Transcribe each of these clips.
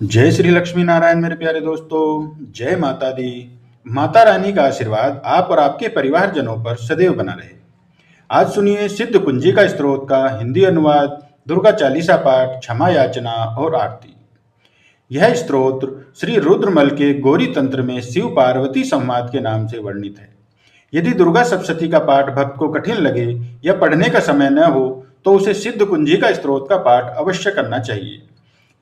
जय श्री लक्ष्मी नारायण मेरे प्यारे दोस्तों। जय माता दी। माता रानी का आशीर्वाद आप और आपके परिवारजनों पर सदैव बना रहे। आज सुनिए सिद्ध कुंजी का स्तोत्र का हिंदी अनुवाद, दुर्गा चालीसा पाठ, क्षमा याचना और आरती। यह स्तोत्र श्री रुद्रमल के गौरी तंत्र में शिव पार्वती संवाद के नाम से वर्णित है। यदि दुर्गा सप्तशती का पाठ भक्त को कठिन लगे या पढ़ने का समय न हो तो उसे सिद्ध कुंजी का स्तोत्र का पाठ अवश्य करना चाहिए।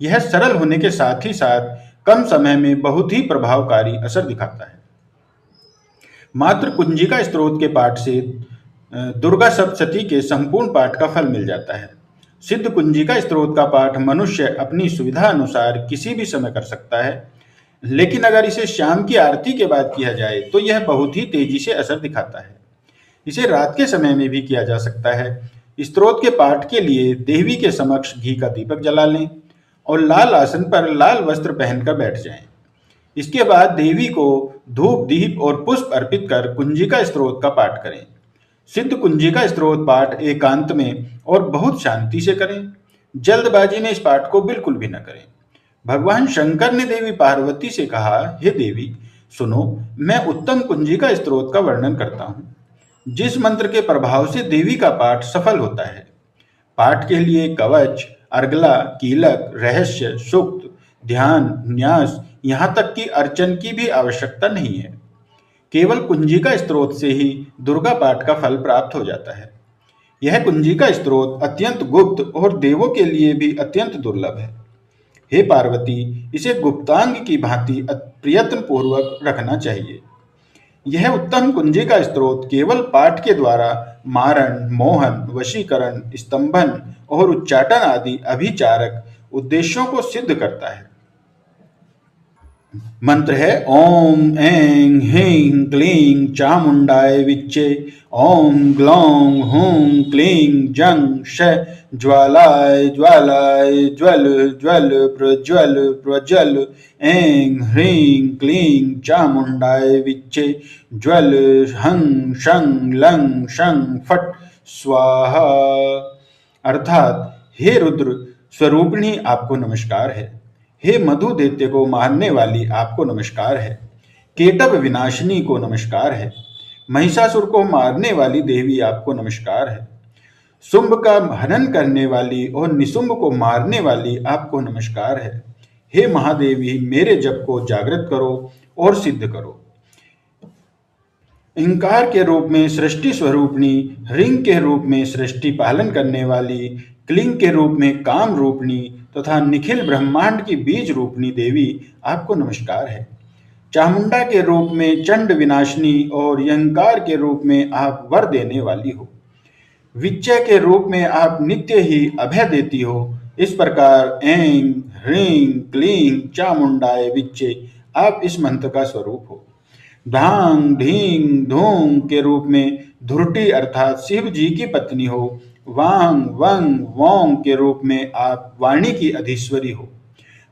यह सरल होने के साथ ही साथ कम समय में बहुत ही प्रभावकारी असर दिखाता है। मात्र कुंजिका स्तोत्र के पाठ से दुर्गा सप्तशती के संपूर्ण पाठ का फल मिल जाता है। सिद्ध कुंजिका स्तोत्र का पाठ मनुष्य अपनी सुविधा अनुसार किसी भी समय कर सकता है, लेकिन अगर इसे शाम की आरती के बाद किया जाए तो यह बहुत ही तेजी से असर दिखाता है। इसे रात के समय में भी किया जा सकता है। स्तोत्र के पाठ के लिए देवी के समक्ष घी का दीपक जला लें और लाल आसन पर लाल वस्त्र पहनकर बैठ जाएं। इसके बाद देवी को धूप, दीप और पुष्प अर्पित कर कुंजिका स्तोत्र का पाठ करें। सिद्ध कुंजिका स्तोत्र पाठ एकांत में और बहुत शांति से करें। जल्दबाजी में इस पाठ को बिल्कुल भी न करें। भगवान शंकर ने देवी पार्वती से कहा, हे देवी सुनो, मैं उत्तम कुंजिका स्तोत्र का वर्णन करता हूँ, जिस मंत्र के प्रभाव से देवी का पाठ सफल होता है। पाठ के लिए कवच, अर्गला, कीलक, रहस्य, सूक्त, ध्यान, न्यास, यहाँ तक कि अर्चन की भी आवश्यकता नहीं है। केवल कुंजिका स्तोत्र से ही दुर्गा पाठ का फल प्राप्त हो जाता है। यह कुंजिका स्तोत्र अत्यंत गुप्त और देवों के लिए भी अत्यंत दुर्लभ है। हे पार्वती, इसे गुप्तांग की भांति प्रयत्न पूर्वक रखना चाहिए। यह उत्तम कुंजिका स्तोत्र केवल पाठ के द्वारा मारण, मोहन, वशीकरण, स्तंभन और उच्चाटन आदि अभिचारक उद्देश्यों को सिद्ध करता है। मंत्र है ओम ऐं ह्रीं क्लीं चामुंडाय विच्चे, ओम ग्लौं हूं क्लीं जं श ज्वालाय ज्वालाय ज्वल ज्वल प्रज्वल प्रज्वल, ऐं ह्रीं क्लीं चामुंडाय विच्चे, ज्वल हं शं लं शं फट स्वाहा। अर्थात हे रुद्र स्वरूपिणी आपको नमस्कार है। हे मधु दैत्य को मारने वाली आपको नमस्कार है। केटव विनाशिनी को नमस्कार है। महिषासुर को मारने वाली देवी आपको नमस्कार है। शुंभ का हनन करने वाली और निशुंभ को मारने वाली आपको नमस्कार है। हे महादेवी, मेरे जप को जागृत करो और सिद्ध करो। इंकार के रूप में सृष्टि स्वरूपणी, ह्रीं के रूप में सृष्टि पालन करने वाली, क्लीं के रूप में काम रूपणी तथा निखिल ब्रह्मांड की बीज रूपणी देवी आपको नमस्कार है। चामुंडा के रूप में चंड विनाशिनी और यंकार के रूप में आप वर देने वाली हो। विच्चय के रूप में आप नित्य ही अभय देती हो। इस प्रकार ऐं ह्रीं क्लीं चामुंडाय विच्चे आप इस मंत्र का स्वरूप हो। ढांग ढींग धूम के रूप में धुरटी अर्थात शिव जी की पत्नी हो। वांग वंग वोंग के रूप में आप वाणी की अधीश्वरी हो।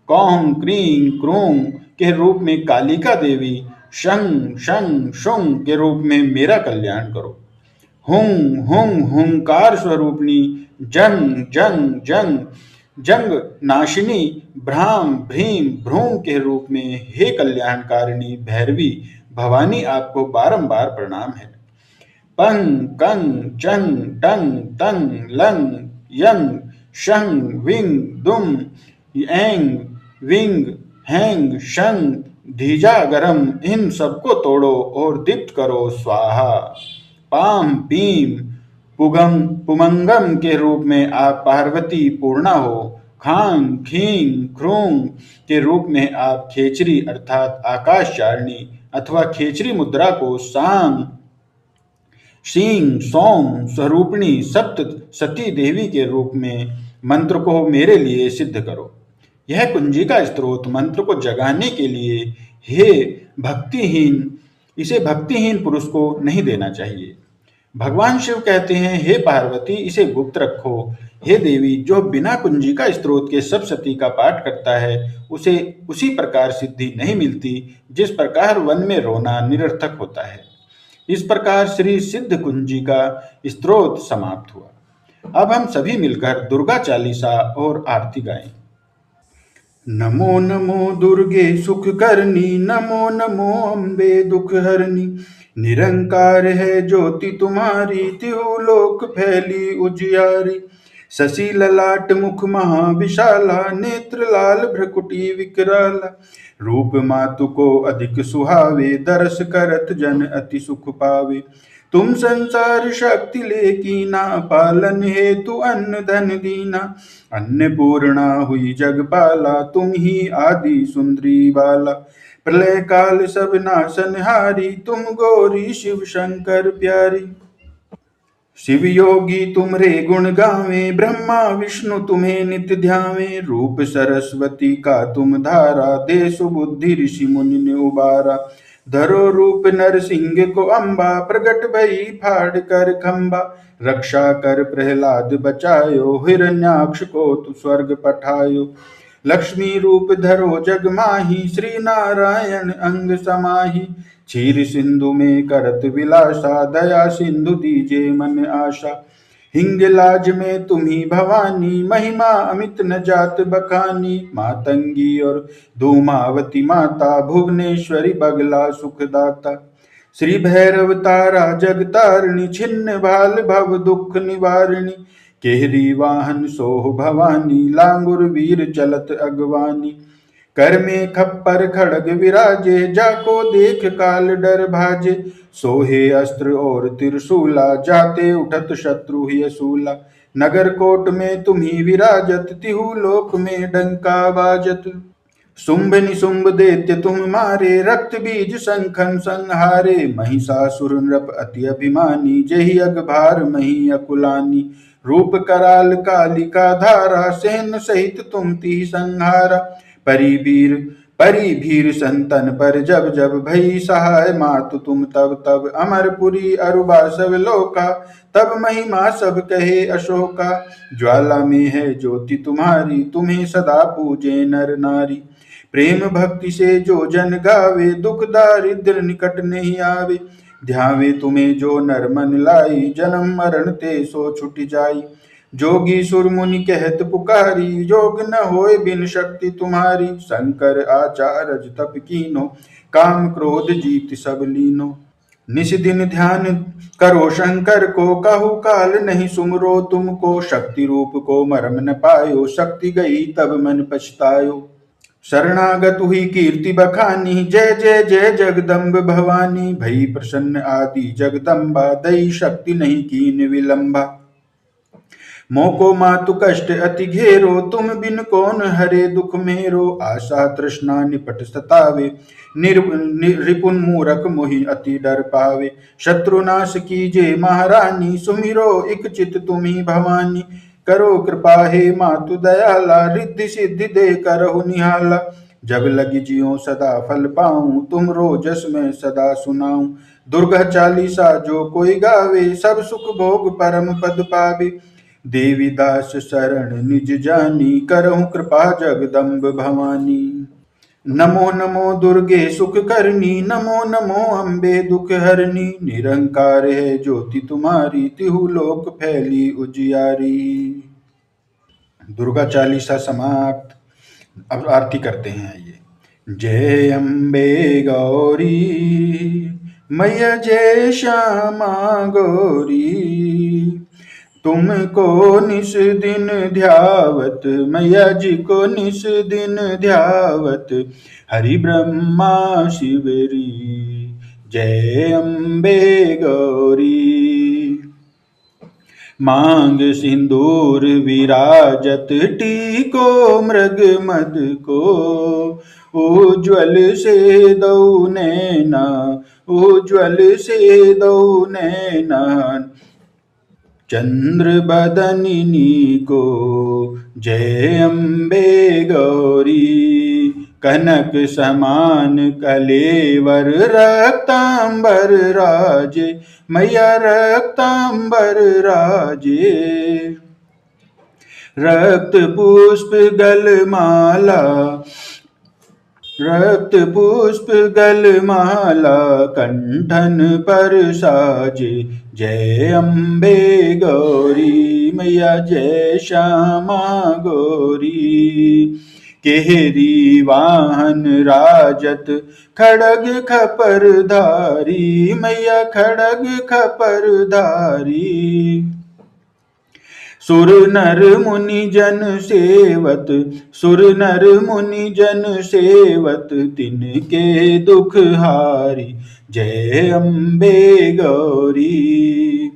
कौं क्रीं क्रूं के रूप में कालिका देवी, शं शं शुंग के रूप में मेरा कल्याण करो। हुं हुं हुंकार स्वरूपणी, जंग जंग जंग जंग नाशिनी, भ्राम भ्रीम भ्रूम के रूप में हे कल्याणकारिणी भैरवी भवानी आपको बारंबार प्रणाम है। पंग कंग चंग टंग तंग लंग यंग शंग विंग दुम एंग विंग हैंग शंग धीजा गरम, इन सबको तोड़ो और दीप्त करो स्वाहा। पाम पीम पुगम पुमंगम के रूप में आप पार्वती पूर्णा हो। खांग खींग ख्रूंग के रूप में आप खेचरी अर्थात आकाशचारिणी अथवा खेचरी मुद्रा को सांग शींग सोम स्वरूपिणी सप्त सती देवी के रूप में मंत्र को मेरे लिए सिद्ध करो। यह कुंजिका स्तोत्र मंत्र को जगाने के लिए हे भक्तिहीन इसे भक्तिहीन पुरुष को नहीं देना चाहिए। भगवान शिव कहते हैं, हे पार्वती इसे गुप्त रखो। हे देवी, जो बिना कुंजिका स्तोत्र के सप्तशती का पाठ करता है उसे उसी प्रकार सिद्धि नहीं मिलती जिस प्रकार वन में रोना निरर्थक होता है। इस प्रकार श्री सिद्ध कुंजिका स्तोत्र समाप्त हुआ। अब हम सभी मिलकर दुर्गा चालीसा और आरती गाएं। नमो नमो दुर्गे सुख करनी, नमो नमो अम्बे दुख हरनी। निरंकार है ज्योति तुम्हारी, त्यों लोक फैली उजियारी। शशि ललाट मुख महाविशाला, नेत्र लाल भ्रकुटी विकराला। रूप मातु को अधिक सुहावे, दरस करत जन अति सुख पावे। तुम संसार शक्ति ले कीना, पालन हेतु अन्न धन दीना। अन्नपूर्णा हुई जगपाला, तुम ही आदि सुंदरी बाला। प्रलय काल सब नाशनहारी, तुम गौरी शिव शंकर प्यारी। शिव योगी तुमरे गुण गावे, ब्रह्मा विष्णु तुम्हें नित्य ध्यावे। रूप सरस्वती का तुम धारा, दे सुबुद्धि ऋषि मुनि ने उबारा। धरो रूप नरसिंह को अम्बा, प्रगट भई फाड़ कर खंबा। रक्षा कर प्रहलाद बचायो, हिरण्याक्ष को तु स्वर्ग पठायो। लक्ष्मी रूप धरो जग माही, श्री नारायण अंग समाही। क्षीर सिंधु में करत विलासा, दया सिंधु दीजे मन आशा। हिंगलाज में तुम्ही भवानी, महिमा अमित न जात बखानी। मातंगी और धूमावती माता, भुवनेश्वरी बगला सुखदाता। श्री भैरव तारा जगतारिणी, छिन्न भाल भव दुख निवारिणी। केहरी वाहन सोह भवानी, लांगुर वीर चलत अगवानी। कर में खप्पर खड़ग विराजे, जाको देख काल डर भाजे। सोहे अस्त्र और त्रिशूला, जाते उठत शत्रु ही असूला। नगर कोट में तुम्ही विराजत, तिहु लोक में डंका बाजत। शुंभ निशुंभ दैत्य तुम मारे, रक्त बीज शंखन संहारे। महिषासुर नृप अति अभिमानी, जहि अगभार मही अकुलानी। रूप कराल कालिका धारा, सेन सहित तुम ती संहारा। परी भीर संतन पर जब जब, भई सहाय मातु तुम तब तब। अमरपुरी अरुबा सब लोका, तब महिमा सब कहे अशोका। ज्वाला में है ज्योति तुम्हारी, तुम्हें सदा पूजे नर नारी। प्रेम भक्ति से जो जन गावे, दुख दारिद्र निकट नहीं आवे। ध्यावे तुम्हें जो नर मन लाई, जन्म मरण ते सो छुट जाई। जोगी सुर मुनि कहत पुकारी, जोग न होए बिन शक्ति तुम्हारी। शंकर आचारज तप कीनो, काम क्रोध जीत सब लीनो। निस दिन ध्यान करो शंकर को, कहु काल नहीं सुमरो तुमको। शक्ति रूप को मरम न पायो, शक्ति गई तब मन पछतायो। शरणागत हुई कीर्ति बखानी, जय जय जय जगदम्ब भवानी। भई प्रसन्न आदि जगदम्बा, दई शक्ति नहीं कीन विलंबा। मोको मातु कष्ट अति घेरो, तुम बिन कौन हरे दुख मेरो। आशा तृष्णा निपट सतावे, रिपुन मूरख मोहि अति डर पावे। शत्रुनाश कीजे महारानी, सुमिरो इक चित तुम्ही भवानी। करो कृपा हे मातु दयाला, रिद्धि सिद्धि दे करहु निहाला। जब लगी जियो सदा फल पाऊं, तुम रोजस में सदा सुनाऊं। दुर्गा चालीसा जो कोई गावे, सब सुख भोग परम पद पावे। देवी दास शरण निज जानी, करहु कृपा जगदम्ब भवानी। नमो नमो दुर्गे सुख करनी, नमो नमो अम्बे दुख हरनी। निरंकार है ज्योति तुम्हारी, तिहु लोक फैली उजियारी। दुर्गा चालीसा समाप्त। अब आरती करते हैं। ये जय अम्बे गौरी, मैया जय श्यामा गौरी। तुमको निस दिन ध्यावत, मैया जी को निस दिन ध्यावत। हरि ब्रह्मा शिवरी, जय अम्बे गौरी। मांग सिंदूर विराजत, टीको मृग मद को। उज्ज्वल से दौ नैना, उज्ज्वल से दौ नैना। चंद्र बदनिनी को, जय अम्बे गौरी। कनक समान कलेवर, रक्तांबर राजे। मैया रक्तांबर राजे। रक्त पुष्प गलमाला, रक्त पुष्प गलमाला। कंठन पर साजे, जय अम्बे गौरी। मैया जय श्यामा गौरी। केहरी वाहन राजत खड़ग खपर धारी, मैया खड़ग खपर धारी। सुर नर मुनि जन सेवत, सुर नर मुनि जन सेवत, तिनके दुख हारी, जय अम्बे गौरी।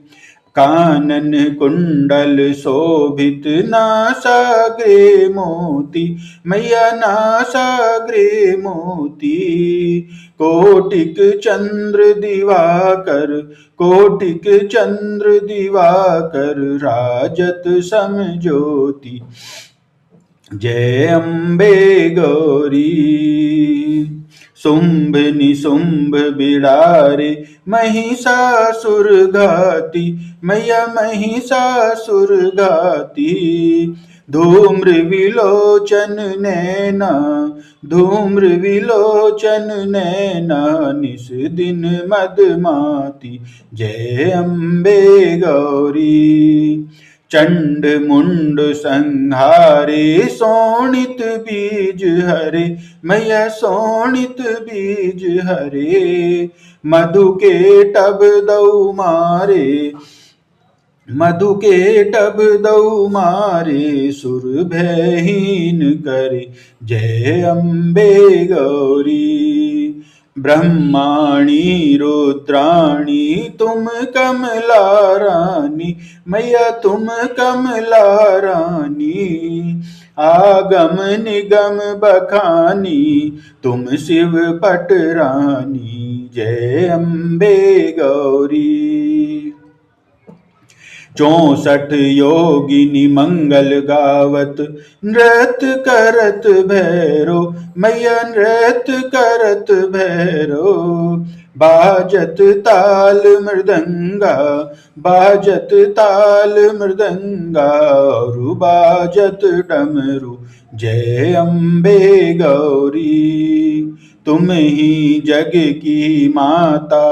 कानन कुंडल शोभित, नासाग्रे मोती, मैया नासाग्रे मोती। कोटिक चंद्र दिवाकर, कोटिक चंद्र दिवाकर, राजत समज्योति, जय अम्बे गौरी। शुंभ निशुंभ बिड़ारे, महिषासुर घाती, मैया महिषासुर घाती। धूम्र विलोचन नैना, धूम्र विलोचन नैना, निस दिन मदमाती, जय अम्बे गौरी। चंड मुंड संहारे, शोणित बीज हरे, मैया शोणित बीज हरे। मधु के टब दौ मारे, मधु के टब दौ मारे, सुर भयहीन करे, जय अम्बे गौरी। ब्रह्माणी रुद्राणी तुम कमला रानी, मैया तुम कमला रानी। आगम निगम बखानी, तुम शिव पटरानी, जय अम्बे गौरी। 64 योगिनी मंगल गावत, नृत्य करत भैरो, मैया नृत्य करत भैरो। बाजत ताल मृदंगा, बाजत ताल मृदंगा, और बाजत डमरू, जय अम्बे गौरी। तुम ही जग की माता,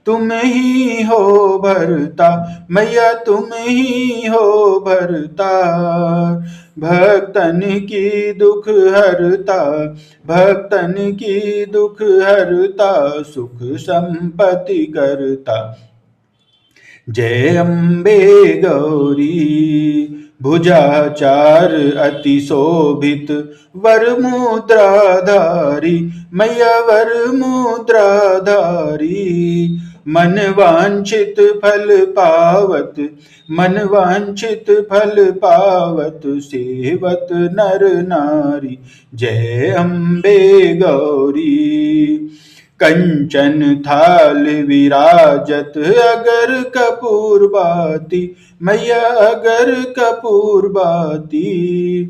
तुम ही हो भरता, मैया तुम ही हो भरता। भक्तन की दुख हरता, भक्तन की दुख हरता, सुख संपत्ति करता, जय अम्बे गौरी। भुजाचार अति शोभित, वर मुद्राधारी, मैया वर मुद्राधारी। मन वांछित फल पावत, मन वांछित फल पावत, सेवत नर नारी, जय अम्बे गौरी। कंचन थाल विराजत, अगर कपूर बाती, मैया अगर कपूर बाती।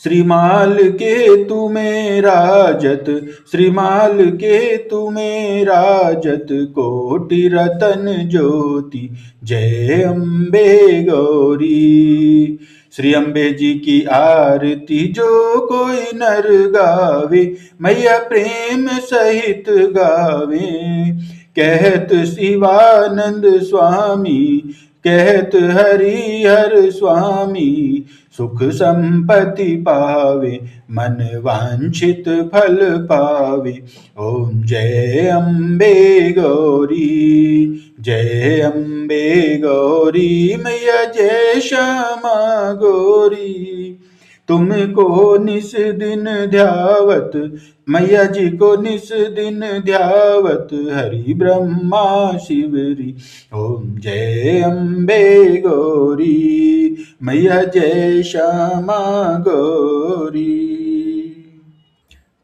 श्रीमाल के तुम्हें राजत, श्रीमाल के तुम्हें राजत, कोटि रतन ज्योति, जय अम्बे गौरी। श्री अम्बे जी की आरती जो कोई नर गावे, मैया प्रेम सहित गावे। कहत शिवानंद स्वामी, कहत हरिहर स्वामी, सुख संपत्ति पावे, मन वांछित फल पावे। ओम जय अम्बे गौरी, जय अम्बे गौरी, मैया जय श्यामा गौरी। तुमको निस दिन ध्यावत, मैया जी को निस दिन ध्यावत, हरि ब्रह्मा शिवरी। ओम जय अम्बे गौरी, मैया जय श्यामा गौरी।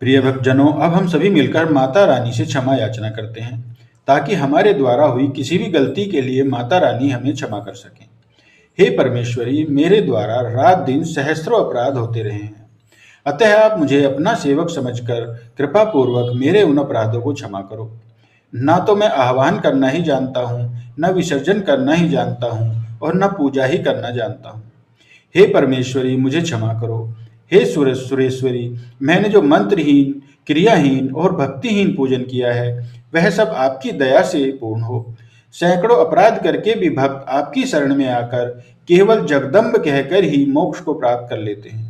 प्रिय भक्तजनों, अब हम सभी मिलकर माता रानी से क्षमा याचना करते हैं, ताकि हमारे द्वारा हुई किसी भी गलती के लिए माता रानी हमें क्षमा कर सकें। हे परमेश्वरी, मेरे द्वारा रात दिन सहस्त्रों अपराध होते रहे हैं, अतः आप मुझे अपना सेवक समझकर कृपा पूर्वक मेरे उन अपराधों को क्षमा करो। ना तो मैं आह्वान करना ही जानता हूँ, न विसर्जन करना ही जानता हूँ, और न पूजा ही करना जानता हूँ। हे परमेश्वरी, मुझे क्षमा करो। हे सुरेश्वरी, मैंने जो मंत्रहीन, क्रियाहीन और भक्तिहीन पूजन किया है, वह सब आपकी दया से पूर्ण हो। सैकड़ों अपराध करके भी भक्त आपकी शरण में आकर केवल जगदम्ब कहकर ही मोक्ष को प्राप्त कर लेते हैं।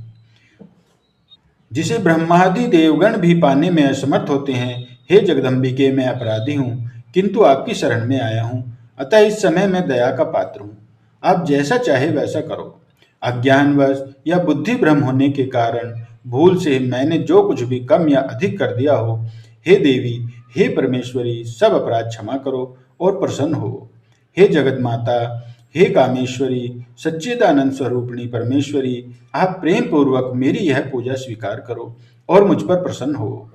जिसे ब्रह्मादि देवगण भी पाने में असमर्थ होते हैं। हे जगदम्बिके, मैं अपराधी हूँ, किंतु आपकी शरण में आया हूँ, अतः इस समय मैं दया का पात्र हूँ। आप जैसा चाहे वैसा करो। अज्ञानवश या बुद्धि भ्रम होने के कारण भूल से मैंने जो कुछ भी कम या अधिक कर दिया हो, हे देवी, हे परमेश्वरी, सब अपराध क्षमा करो और प्रसन्न हो। हे जगत माता, हे कामेश्वरी, सच्चिदानंद स्वरूपिणी परमेश्वरी, आप प्रेम पूर्वक मेरी यह पूजा स्वीकार करो और मुझ पर प्रसन्न हो।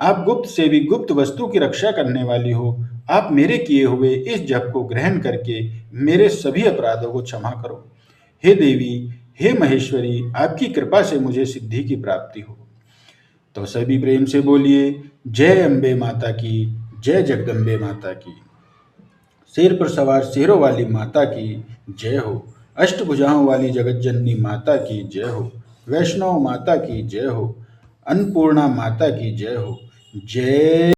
आप गुप्त से भी गुप्त वस्तु की रक्षा करने वाली हो। आप मेरे किए हुए इस जप को ग्रहण करके मेरे सभी अपराधों को क्षमा करो। हे देवी, हे महेश्वरी, आपकी कृपा से मुझे सिद्धि की प्राप्ति हो। तो सभी प्रेम से बोलिए, जय अम्बे माता की, जय जगदम्बे माता की। शेर पर सवार शेरों वाली माता की जय हो। अष्टभुजाओं वाली जगत जननी माता की जय हो। वैष्णव माता की जय हो। अन्नपूर्णा माता की जय हो। जय